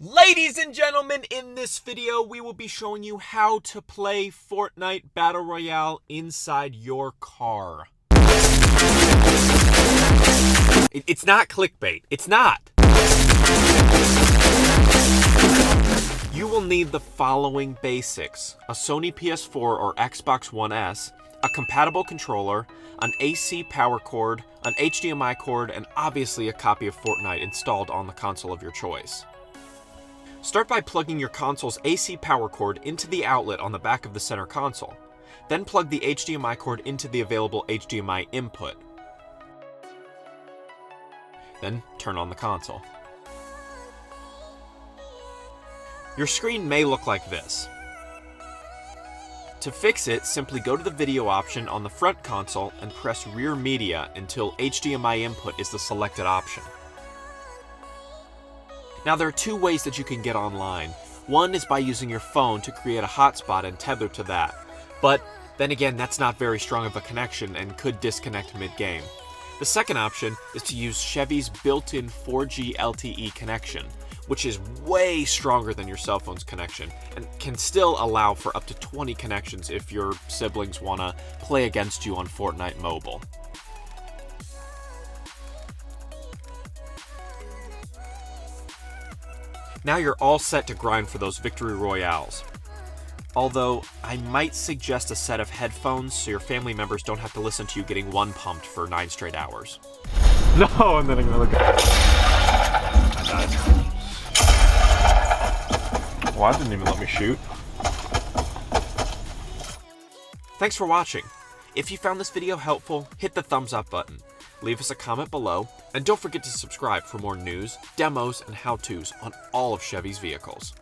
Ladies and gentlemen, in this video, we will be showing you how to play Fortnite Battle Royale inside your car. It's not clickbait. It's not. You will need the following basics: a Sony PS4 or Xbox One S, a compatible controller, an AC power cord, an HDMI cord, and obviously a copy of Fortnite installed on the console of your choice. Start by plugging your console's AC power cord into the outlet on the back of the center console. Then plug the HDMI cord into the available HDMI input. Then turn on the console. Your screen may look like this. To fix it, simply go to the video option on the front console and press Rear Media until HDMI input is the selected option. Now, there are two ways that you can get online. One is by using your phone to create a hotspot and tether to that. But then again, that's not very strong of a connection and could disconnect mid-game. The second option is to use Chevy's built-in 4G LTE connection, which is way stronger than your cell phone's connection and can still allow for up to 20 connections if your siblings want to play against you on Fortnite Mobile. Now you're all set to grind for those victory royales. Although, I might suggest a set of headphones so your family members don't have to listen to you getting one pumped for 9 straight hours. No, and then another guy. I died. Well, that didn't even let me shoot. Thanks for watching. If you found this video helpful, hit the thumbs up button. Leave us a comment below, and don't forget to subscribe for more news, demos, and how-tos on all of Chevy's vehicles.